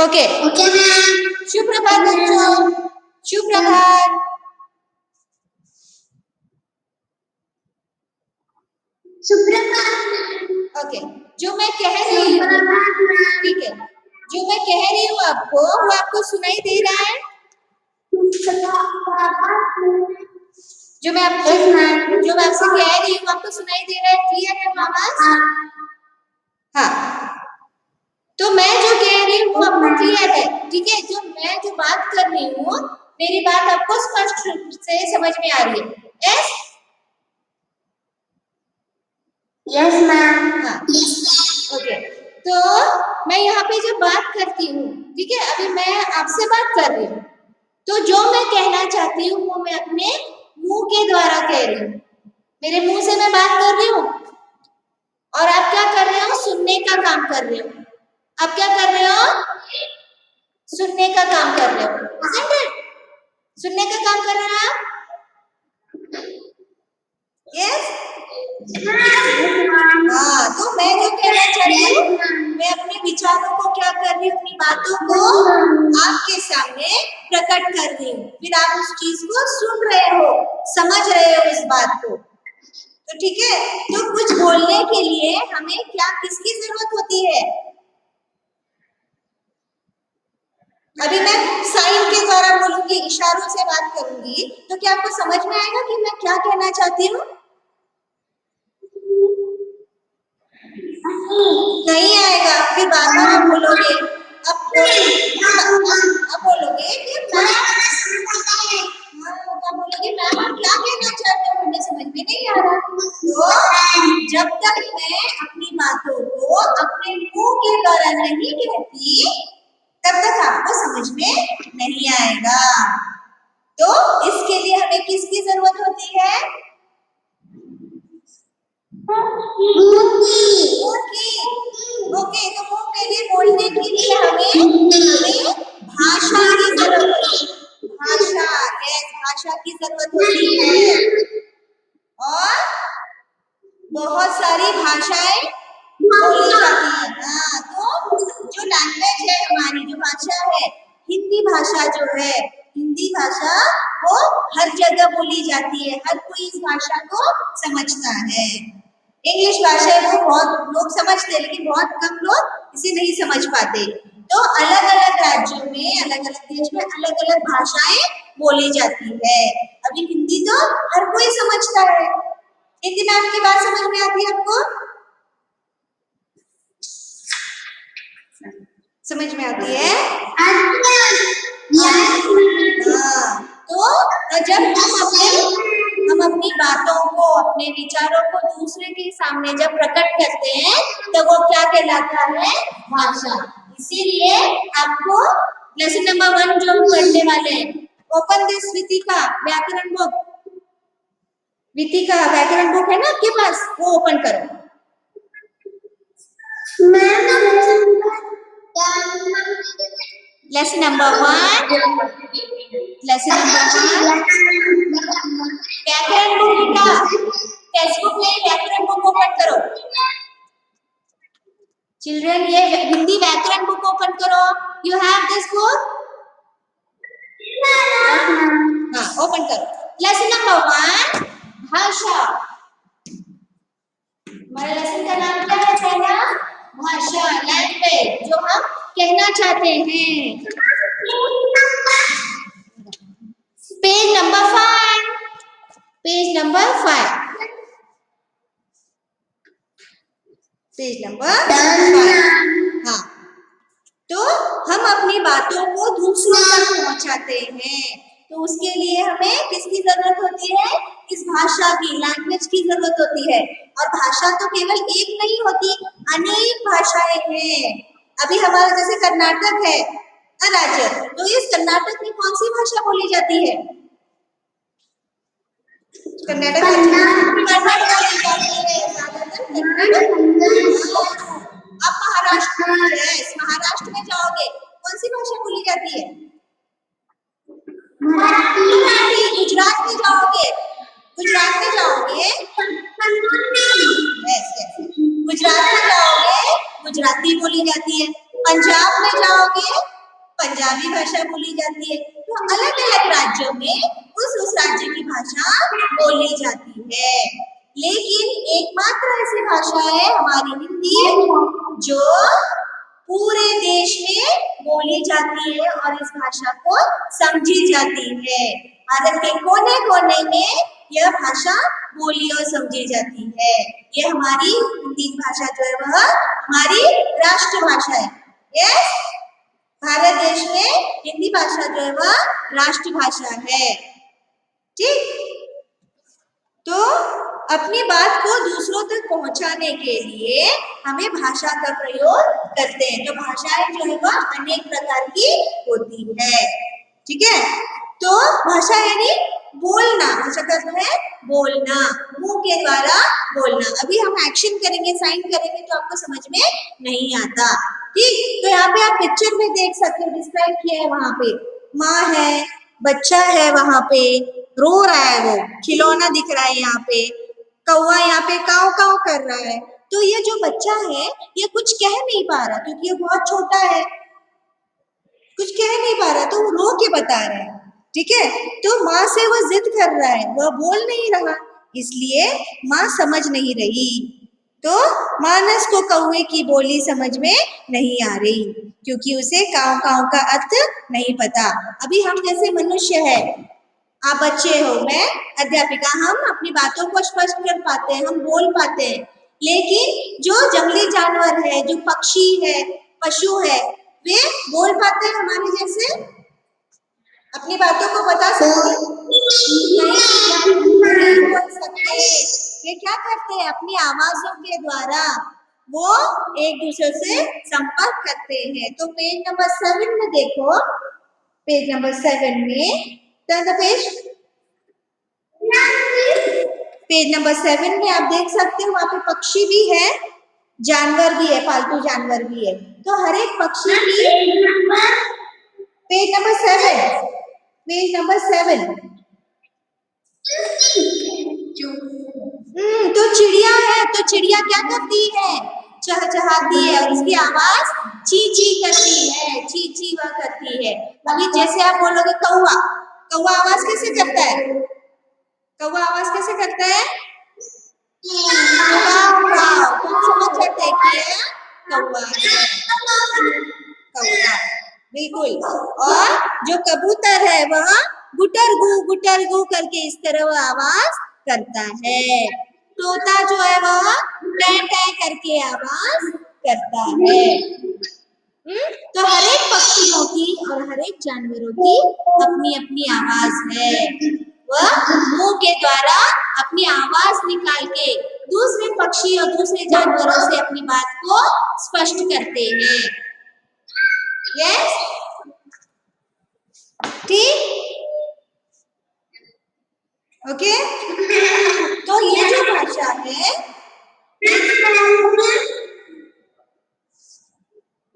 Okay okay ma'am. शुभ प्रभात बच्चों, शुभ प्रभात। सुप्रभात। ओके जो मैं कह रही हूँ, ठीक है, जो मैं कह रही हूँ आपको वो आपको सुनाई दे रहा है? जो मैं आपसे कह रही हूँ आपको सुनाई दे रहा है? क्लियर है मामा? हाँ, तो मैं जो कह रही हूँ आपको क्लियर है, ठीक है? जो बात कर रही हूँ मेरी बात आपको स्पष्ट रूप से समझ में आ रही है? Yes yes ma'am. हाँ ओके, तो मैं यहाँ पे जो बात करती हूँ, ठीक है, अभी मैं आपसे बात कर रही हूँ, तो जो मैं कहना चाहती हूँ वो मैं अपने मुंह के द्वारा कह रही हूँ। मेरे मुंह से मैं बात कर रही हूँ और आप क्या कर रहे हो? सुनने का काम कर रहे हो। आप क्या कर रहे हो? सुनने का काम कर रहे हो। सुनने का काम कर रहे हो आप? यस हाँ, तो मैं जो कहना चाहती हूँ, मैं अपने विचारों को क्या कर रही हूँ, अपनी बातों को आपके सामने प्रकट कर रही हूँ, फिर आप उस चीज को सुन रहे हो, समझ रहे हो इस बात को। तो ठीक है, तो कुछ बोलने के लिए हमें क्या किसकी जरूरत होती है? अभी मैं साइन के द्वारा बोलूंगी, इशारों से बात करूंगी, तो क्या आपको समझ में आएगा कि मैं क्या कहना चाहती हूँ? नहीं आएगा, फिर बार बार आप बोलोगे, अब बोलोगे कि मैम आप क्या कहना चाहते हो, मुझे समझ में नहीं आ रहा। तो जब तक मैं अपनी बातों को अपने मुंह के द्वारा नहीं कहती तब तक आपको समझ में नहीं आएगा। तो इसके लिए हमें किसकी जरूरत होती है? ओके, तो मुंह के लिए बोलने के लिए हमें भाषा की जरूरत होती है। भाषा की जरूरत होती है और बहुत सारी भाषाएं बोली जाती है। हाँ, तो जो लैंग्वेज है हमारी, जो भाषा है, हिंदी भाषा जो है, हिंदी भाषा वो हर जगह बोली जाती है, हर कोई इस भाषा को समझता है। इंग्लिश भाषा वो बहुत लोग समझते हैं लेकिन बहुत कम लोग इसे नहीं समझ पाते। तो अलग अलग राज्यों में, अलग अलग देश में अलग अलग भाषाएं बोली जाती है। अभी हिंदी तो हर कोई समझता है। हिंदी में आपकी बात समझ में आती है आपको? समझ में आती है? हाँ, तो जब हम अपनी बातों को, अपने विचारों को दूसरे के सामने जब प्रकट करते हैं तो वो क्या कहलाता है? भाषा। इसीलिए आपको लेसन नंबर 1 जो हम पढ़ने वाले हैं, ओपन दिस वितिका व्याकरण बुक। वितिका व्याकरण बुक है ना आपके पास, वो ओपन करो। लेसन नंबर 1, लेसन नंबर 1 व्याकरण बुक बेटा, टेक्स्ट बुक नहीं, व्याकरण बुक ओपन करो। चिल्ड्रन ये हिंदी व्याकरण बुक ओपन करो। You have this book? हाँ, ओपन करो। लेसन नंबर 1 भाषा। हमारे लेसन का नाम क्या है? पहला भाषा, लैंग्वेज, जो हम कहना चाहते हैं। Page number 5, page number 5, page number 5। हाँ, तो हम अपनी बातों को दूसरों तक पहुंचाते हैं, तो उसके लिए हमें किसकी जरूरत होती है? इस भाषा की, लैंग्वेज की जरूरत होती है। और भाषा तो केवल एक नहीं होती, अनेक भाषाएं हैं। अभी हमारा जैसे कर्नाटक है राज्य, तो इस कर्नाटक में कौन सी भाषा बोली जाती है? कर्नाटक कन्नड़ बोली जाती है, ज्यादातर कन्नड़। अब महाराष्ट्र में जाओगे, कौन सी भाषा बोली जाती है? मराठी। गुजरात में जाओगे, गुजरात में जाओगे गुजराती बोली जाती है, पंजाब में जाओगे पंजाबी भाषा बोली जाती है। तो अलग अलग राज्यों में उस राज्य की भाषा बोली जाती है, लेकिन एकमात्र ऐसी भाषा है हमारी हिंदी जो पूरे देश में बोली जाती है और इस भाषा को समझी जाती है। भारत के कोने कोने में यह भाषा बोली और समझी जाती है। ये हमारी हिंदी भाषा जो है वह हमारी राष्ट्रभाषा है। यस, भारत देश में हिंदी भाषा जो है वह राष्ट्रभाषा है। ठीक, तो अपनी बात को दूसरों तक पहुंचाने के लिए हमें भाषा का प्रयोग करते हैं। तो भाषाएं जो है वह अनेक प्रकार की होती है। ठीक है, तो भाषा यानी बोलना, भाषा का अर्थ है बोलना, मुंह के द्वारा बोलना। अभी हम एक्शन करेंगे, साइन करेंगे तो आपको समझ में नहीं आता। ठीक, तो यहाँ पे आप पिक्चर में देख सकते हो, डिस्क्राइब किया है, वहां पे माँ है, बच्चा है, वहां पे रो रहा है, वो खिलौना दिख रहा है, यहाँ पे कौवा यहाँ पे काव काव कर रहा है। तो ये जो बच्चा है ये कुछ कह नहीं पा रहा क्योंकि ये बहुत छोटा है, कुछ कह नहीं पा रहा, तो वो रो के बता रहा है। ठीक है, तो माँ से वो जिद कर रहा है, वह बोल नहीं रहा, इसलिए माँ समझ नहीं रही। तो मानस को कौवे की बोली समझ में नहीं आ रही क्योंकि उसे काव काव का अर्थ नहीं पता। अभी हम जैसे मनुष्य है, आप बच्चे हो, मैं अध्यापिका, हम अपनी बातों को स्पष्ट कर पाते हैं, हम बोल पाते हैं, लेकिन जो जंगली जानवर है, जो पक्षी है, पशु है, वे बोल पाते हैं हमारे जैसे, अपनी बातों को बता सकते नहीं बोल सकते। वे क्या करते हैं, अपनी आवाजों के द्वारा वो एक दूसरे से संपर्क करते हैं। तो पेज नंबर 7 में देखो, पेज नंबर 7 में turn the page, page number 7 में आप देख सकते हो, वहां पे पक्षी भी है, जानवर भी है, पालतू जानवर भी है। तो हर एक पक्षी की, पेज नंबर 7, पेज नंबर 7, तो चिड़िया है, तो चिड़िया क्या करती है, चहचहाती है और इसकी आवाज ची ची करती है, ची ची वह करती है। अभी जैसे आप बोलोगे कौवा, कौवा आवाज कैसे करता है, कौवा आवाज कैसे करता है, तुम समझ जाते हैं कि यह कौवा है, कौवा, बिल्कुल। और जो कबूतर है वह गुटर गु करके इस तरह वह आवाज करता है। तोता जो है वह टै टै करके आवाज करता है। तो हर एक पक्षियों की और हर एक जानवरों की अपनी अपनी आवाज है। वह मुंह के द्वारा अपनी आवाज निकाल के दूसरे पक्षी और दूसरे जानवरों से अपनी बात को स्पष्ट करते हैं। यस, ठीक, ओके। तो ये जो भाषा है,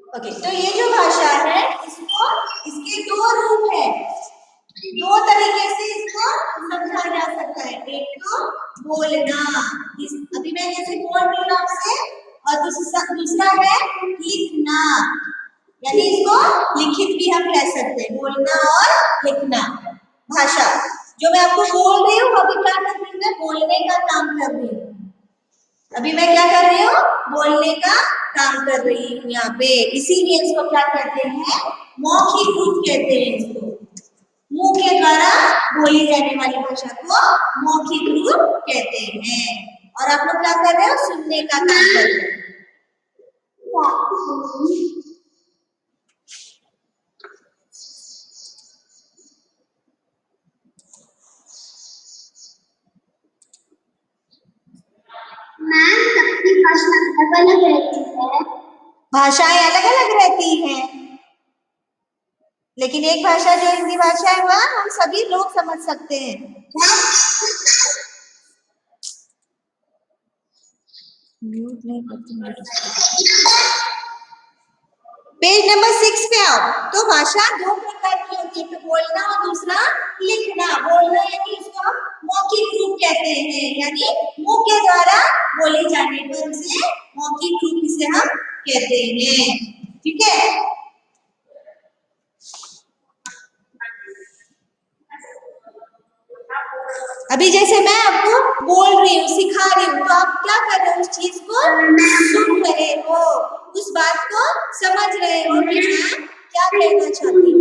ओके, तो ये जो भाषा है, इसको, इसके दो रूप है, दो तरीके से इसको समझा जा सकता है। एक तो बोलना, अभी मैं जैसे बोल रही हूँ आपसे, और दूसरा है लिखना, यानी इसको लिखित भी हम कह सकते हैं, बोलना और लिखना। भाषा जो मैं आपको बोल रही हूँ, अभी क्या कर रही हूँ, मैं बोलने का काम कर रही हूँ, अभी मैं क्या कर रही हूँ, बोलने का काम कर रही हूँ यहाँ पे। इसीलिए इसको क्या कहते हैं, मौखिक रूप कहते हैं इसको, मुंह के द्वारा बोली जाने वाली भाषा को मौखिक रूप कहते हैं। और आप लोग क्या कर रहे हो, सुनने का काम कर रहे हो। मैम, सबकी भाषा अलग अलग रहती है, भाषाएं अलग अलग रहती हैं, लेकिन एक भाषा जो हिंदी भाषा है वह हम सभी लोग समझ सकते हैं। म्यूट नहीं करती, पेज नंबर 6 पे आओ। तो भाषा दो प्रकार की होती है, तो बोलना और दूसरा लिखना। बोलना यानी इसको हम मौखिक रूप कहते हैं, यानी मुंह के द्वारा बोले जाने पर उसे मौखिक रूप से हम कहते हैं। ठीक है, अभी जैसे मैं आपको बोल रही हूँ, सिखा रही हूँ, तो आप क्या कर रहे हो, उस चीज को सुन रहे हो, उस बात को समझ रहे हो कि मैं क्या कहना चाहती हूँ।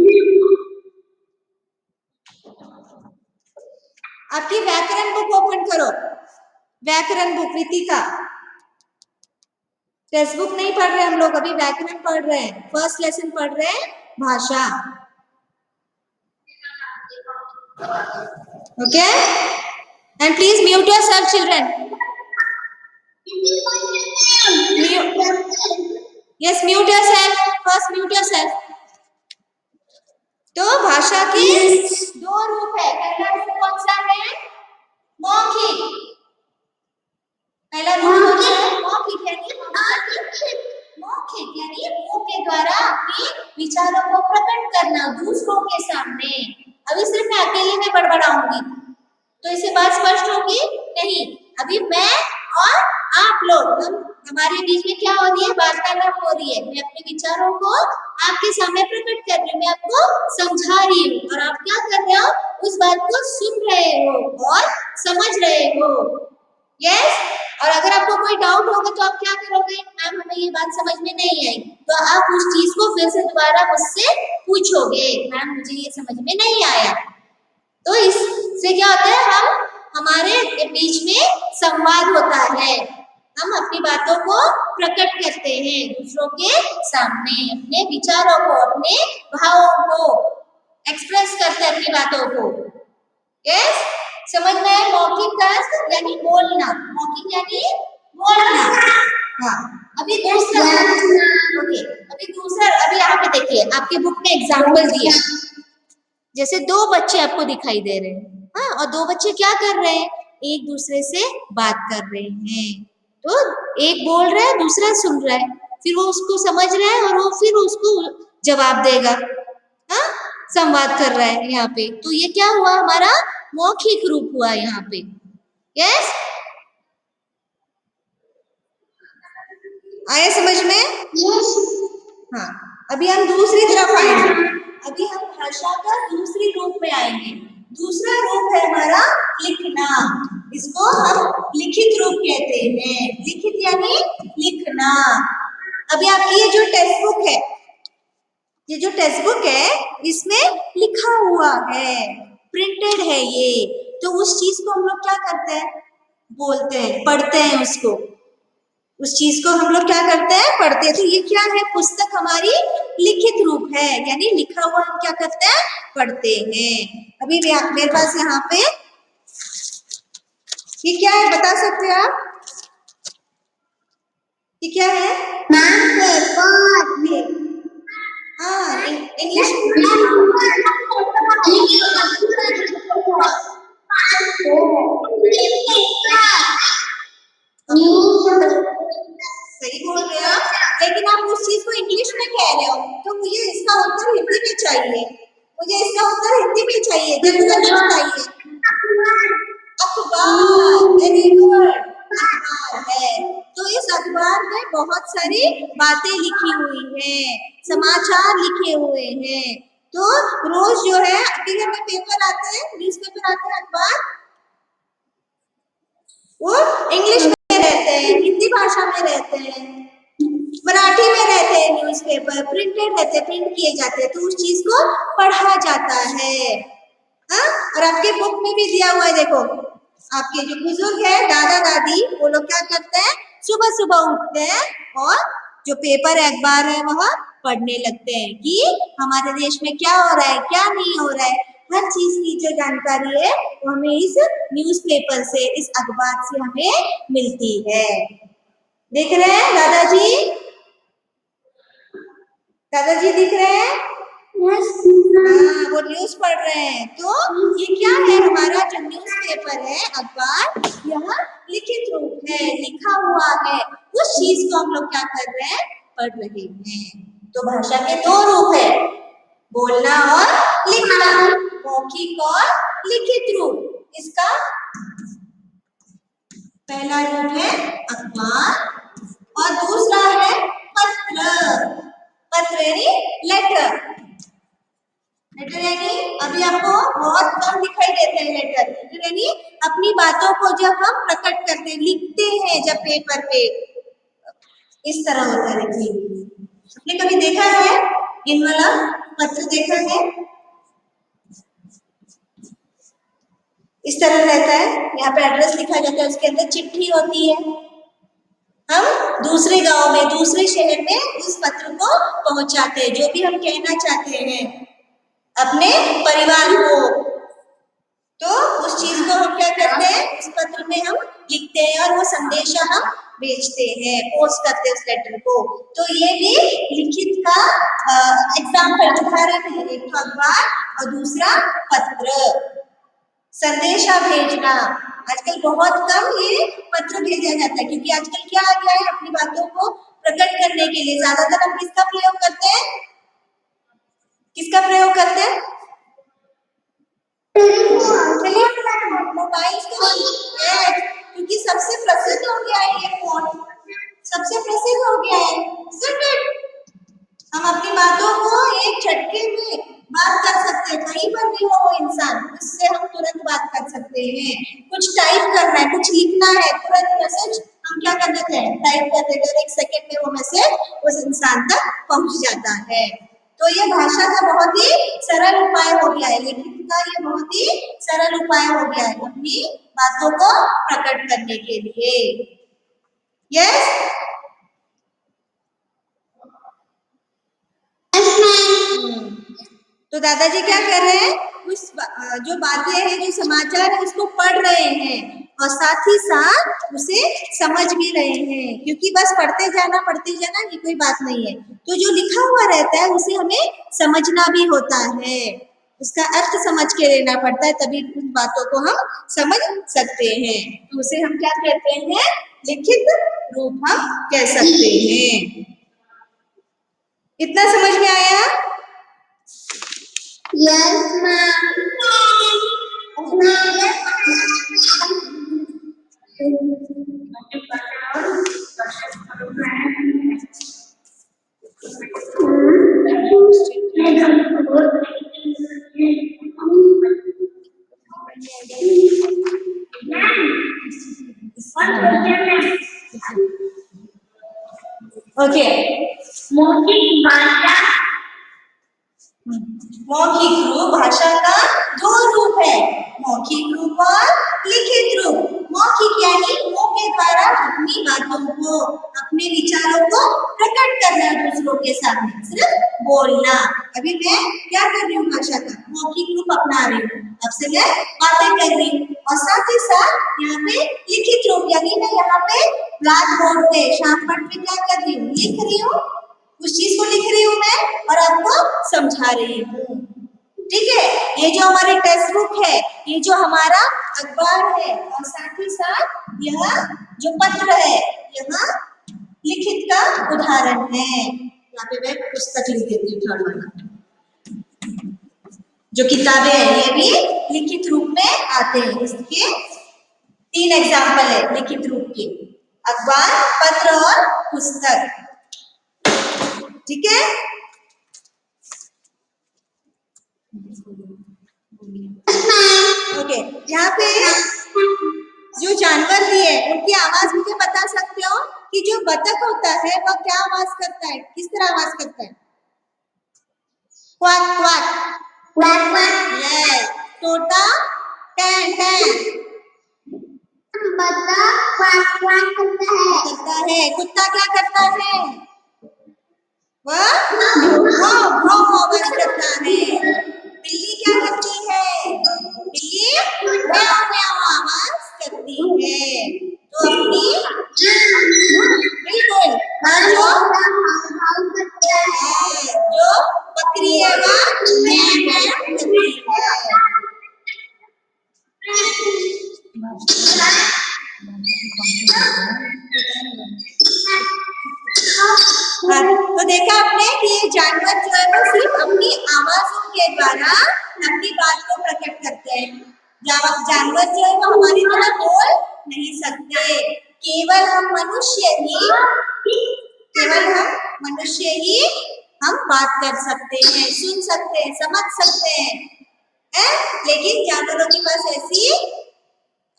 आपकी व्याकरण बुक ओपन करो, व्याकरण बुक रितिका। टेक्स्ट बुक नहीं पढ़ रहे हम लोग, अभी व्याकरण पढ़ रहे हैं, फर्स्ट लेसन पढ़ रहे हैं, भाषा। Okay, and please mute yourself children. Yes, mute yourself, first mute yourself. तो भाषा के दो रूप है, पहला रूप कौन सा है, मौखिक। पहला रूप कौन सा है, मौखिक, यानी मौखिक यानी मुंह के द्वारा अपने विचारों को प्रकट करना दूसरों के सामने। अभी सिर्फ मैं अकेले में बड़बड़ाऊंगी तो इसे बात स्पष्ट होगी नहीं। अभी मैं और आप लोग, हमारे बीच में क्या हो रही है, वार्तालाप हो रही है। मैं अपने विचारों को आपके सामने प्रकट कर रही हूँ, मैं आपको समझा रही हूँ और आप क्या कर रहे हो, उस बात को सुन रहे हो और समझ रहे हो। यस, और अगर आपको कोई डाउट होगा तो आप क्या करोगे, मैम हमें ये बात समझ में नहीं आई, तो आप उस चीज को फिर से दोबारा मुझसे पूछोगे, मैम मुझे ये समझ में नहीं आया। तो इससे क्या होता है, हम हमारे बीच में संवाद होता है, हम अपनी बातों को प्रकट करते हैं दूसरों के सामने, अपने विचारों को, अपने भावों को एक्सप्रेस करते हैं, अपनी बातों को। यस, समझ में है, मौखिक का अर्थ यानी बोलना, मौखिक यानी बोलना। हाँ, अभी दूसरा, ओके, अभी दूसरा, अभी यहाँ पे देखिए आपकी बुक में एग्जाम्पल दिया, जैसे दो बच्चे आपको दिखाई दे रहे हैं, हाँ, और दो बच्चे क्या कर रहे हैं, एक दूसरे से बात कर रहे हैं। तो एक बोल रहा है, दूसरा सुन रहा है, फिर वो उसको समझ रहा है और वो फिर उसको जवाब देगा। हाँ, संवाद कर रहा है यहाँ पे, तो ये क्या हुआ, हमारा मौखिक रूप हुआ यहाँ पे। यस, आया समझ में? यस। हाँ, अभी हम दूसरी तरफ आएंगे, अभी हम भाषा का दूसरी रूप में आएंगे। दूसरा रूप है हमारा लिखना, इसको हम लिखित रूप कहते हैं। लिखित यानी लिखना। अभी आपकी ये जो टेक्स्ट बुक है, ये जो टेक्स्ट बुक है इसमें लिखा हुआ है, प्रिंटेड है ये, तो उस चीज को हम लोग क्या करते हैं, बोलते हैं, पढ़ते हैं उसको, उस चीज को हम लोग क्या करते हैं, पढ़ते हैं। तो ये क्या है, पुस्तक हमारी लिखित रूप है, यानी लिखा हुआ हम क्या करते हैं, पढ़ते हैं। अभी मेरे पास यहाँ पे ये क्या है, बता सकते हैं आप, ये क्या है, हाँ, इंग्लिश सही बोल रहे हो, लेकिन आप उस चीज को इंग्लिश में कह रहे हो, तो मुझे इसका उत्तर हिंदी में चाहिए, मुझे इसका उत्तर हिंदी में चाहिए, जल्दी जल्दी बताइए। अखबार, वेरी गुड, अखबार है। तो इस अखबार में बहुत सारी बातें लिखी हुई हैं, समाचार लिखे हुए हैं। तो रोज जो है आपके घर में पेपर आते हैं, न्यूज़पेपर आते हैं, अखबार, वो इंग्लिश में रहते हैं, हिंदी भाषा में रहते हैं, मराठी में रहते हैं, न्यूज़पेपर प्रिंटेड रहते हैं, प्रिंट किए जाते हैं, तो उस चीज को पढ़ा जाता है। हाँ, और आपके बुक में भी दिया हुआ है, देखो आपके जो बुजुर्ग है, दादा दादी, वो लोग क्या करते हैं, सुबह सुबह उठते हैं और जो पेपर अखबार है वह पढ़ने लगते हैं कि हमारे देश में क्या हो रहा है, क्या नहीं हो रहा है, हर चीज की जो जानकारी है वो हमें इस न्यूज़पेपर से, इस अखबार से हमें मिलती है। देख रहे हैं दादाजी, दादाजी दिख रहे हैं? हाँ, वो न्यूज पढ़ रहे हैं। तो ये क्या है, हमारा जो न्यूज़पेपर है, अखबार, यह लिखित रूप है, लिखा हुआ है, उस चीज को हम लोग क्या कर रहे हैं, पढ़ रहे हैं। तो भाषा के दो रूप है, बोलना और लिखना, मौखिक और लिखित रूप। इसका पहला रूप है अखबार और दूसरा है पत्र। अभी आपको बहुत कम दिखाई देते हैं लेटर, यानी अपनी बातों को जब हम प्रकट करते हैं, लिखते हैं जब पेपर पे, इस तरह होता है। देखिए, आपने कभी देखा है इन वाला पत्र देखा है? इस तरह रहता है, यहाँ पे एड्रेस लिखा जाता है, उसके अंदर चिट्ठी होती है। हम दूसरे गांव में, दूसरे शहर में उस पत्र को पहुंचाते हैं, जो भी हम कहना चाहते हैं अपने परिवार को, तो उस चीज को हम क्या करते हैं, उस पत्र में हम लिखते हैं और वो संदेशा हम भेजते हैं, पोस्ट करते हैं उस लेटर को। तो ये भी लिखित का एग्जाम्पल, उदाहरण है। एक अखबार और दूसरा पत्र, संदेशा भेजना। आजकल बहुत कम ये पत्र भेजा जाता है, क्योंकि आजकल क्या आ गया है, अपनी बातों को प्रकट करने के लिए ज्यादातर हम किसका प्रयोग करते हैं? किसका प्रयोग करते हैं? मोबाइल का, क्योंकि सबसे प्रसिद्ध हो गया है ये फोन, सबसे प्रसिद्ध हो गया है। हम अपनी बातों को एक झटके में बात कर सकते हैं, कहीं पर भी हो वो इंसान, उससे हम तुरंत बात कर सकते हैं। कुछ टाइप करना है, कुछ लिखना है, तुरंत मैसेज हम क्या कर देते हैं, टाइप कर देते हैं, 1 सेकंड में वो मैसेज उस इंसान तक पहुंच जाता है। तो ये भाषा का बहुत ही सरल उपाय हो गया है, लिखित का ये बहुत ही सरल उपाय हो गया है अपनी बातों को प्रकट करने के लिए। यस, तो दादाजी क्या कर रहे हैं, उस जो बातें हैं, जो समाचार है, उसको पढ़ रहे हैं और साथ ही साथ उसे समझ भी रहे हैं, क्योंकि बस पढ़ते जाना ये कोई बात नहीं है। तो जो लिखा हुआ रहता है उसे हमें समझना भी होता है, उसका अर्थ समझ के लेना पड़ता है, तभी उन बातों को हम समझ सकते हैं। तो उसे हम क्या कहते हैं, लिखित रूप हम कह सकते हैं। इतना समझ में आया? Yes ma'am. ओके, मौखिक भाषा, मौखिक रूप भाषा का 2 रूप है, मौखिक रूप और लिखित रूप। मौखिक यानी मुंह के द्वारा अपनी बातों को, अपने विचारों को प्रकट करना दूसरों के सामने, सिर्फ बोलना। अभी मैं क्या कर रही हूँ, भाषा का मौखिक रूप अपना रही हूँ, आपसे मैं बातें कर रही हूँ, और साथ ही साथ यहाँ पे लिखित रूप, यानी मैं यहाँ पे ब्लैक बोर्ड पे, शाम पट पे क्या कर रही हूँ, लिख रही हूँ, उस चीज को लिख रही हूँ मैं और आपको समझा रही हूँ। ठीक है, ये जो हमारी टेक्स्ट बुक है, ये जो हमारा अखबार है, और साथ ही साथ यह जो पत्र है, यह लिखित का उदाहरण है। यहाँ पे मैं पुस्तक लिख देती हूँ, थर्ड वाला। जो किताबें हैं ये भी लिखित रूप में आते हैं, इसके 3 एग्जाम्पल है लिखित रूप के, अखबार, पत्र और पुस्तक। ठीक है, ओके। यहाँ पे जो जानवर दिए उनकी आवाज मुझे बता सकते हो कि जो बतख होता है वह क्या आवाज करता है, किस तरह आवाज करता है? Quack quack, quack quack. Yes. तोता टैं टैं, बतख क्वाक क्वाक करता है। कुत्ता क्या करता है? वह भौं भौं आवाज करता है। बिल्ली क्या करती है? बिल्ली म्याऊं म्याऊं आवाज करती है। तो अपनी बिल्कुल, और जो बकरी है वह म्याऊं म्याऊं करती है। तो देखा आपने कि ये जानवर जो है वो सिर्फ अपनी आवाजों के द्वारा अपनी बात को प्रकट करते हैं। जानवर जो है वो हमारी तरह बोल नहीं सकते, केवल हम मनुष्य ही हम बात कर सकते हैं, सुन सकते हैं, समझ सकते हैं, है, लेकिन जानवरों के पास ऐसी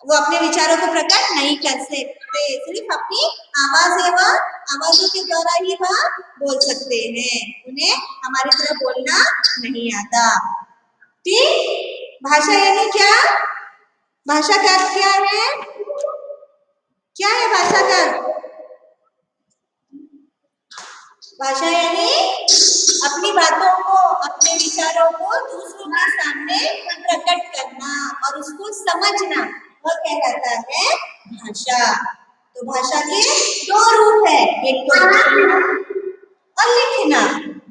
वो अपने विचारों को प्रकट नहीं कर सकते, सिर्फ अपनी आवाजें व आवाजों के द्वारा ही वह बोल सकते हैं, उन्हें हमारी तरह बोलना नहीं आता। ठीक, भाषा यानी क्या? भाषा का अर्थ क्या है? क्या है भाषा का अर्थ? भाषा यानी अपनी बातों को, अपने विचारों को दूसरों के सामने प्रकट करना और उसको समझना, वह कहलाता है भाषा। तो भाषा के दो रूप है, एक तो बोलना और लिखना।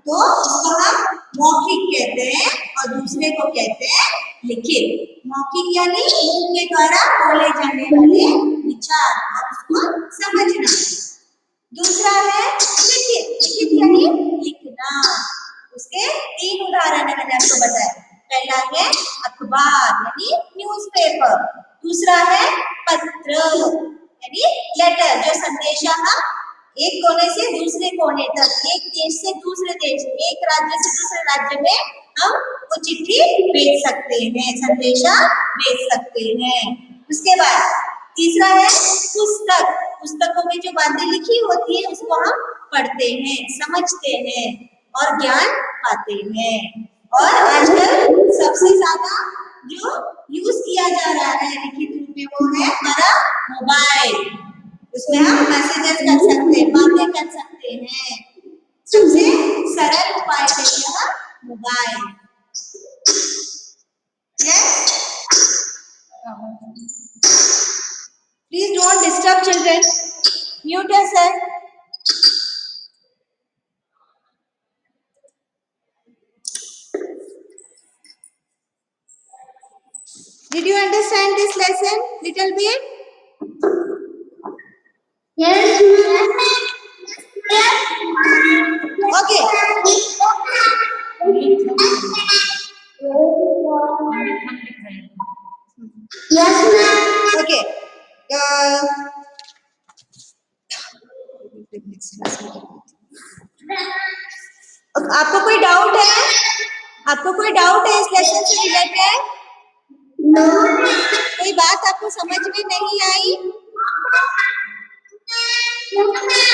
तो उसको हम मौखिक कहते हैं और दूसरे को कहते हैं लिखित। मौखिक यानी मुंह के द्वारा बोले जाने वाले विचार और उसको समझना। दूसरा है लिखित। लिखित यानी लिखना। उसके तीन उदाहरण है, मैंने आपको बताया। पहला है अखबार यानी न्यूज़पेपर, दूसरा है पत्र यानी लेटर, जो संदेशा हम एक कोने से दूसरे कोने तक, एक देश से दूसरे देश, एक राज्य से दूसरे राज्य में हम वो चिट्ठी भेज सकते हैं, संदेशा भेज सकते हैं। उसके बाद तीसरा है पुस्तक। पुस्तकों में जो बातें लिखी होती है उसको हम पढ़ते हैं, समझते हैं और ज्ञान पाते हैं। और आजकल सबसे ज्यादा जो यूज किया जा रहा है लिखित रूप में वो है हमारा मोबाइल। उसमें हम मैसेजेस कर सकते हैं, बातें कर सकते हैं। सबसे सरल उपाय है यह mobile. Please don't disturb children. Mute yourself. Did you understand this lesson little bit? Yes, Okay. yes, ma'am. Okay. आपको कोई डाउट है? आपको कोई डाउट है इस लेसन से रिलेटेड? No. कोई बात आपको समझ में नहीं आई? No, ma'am.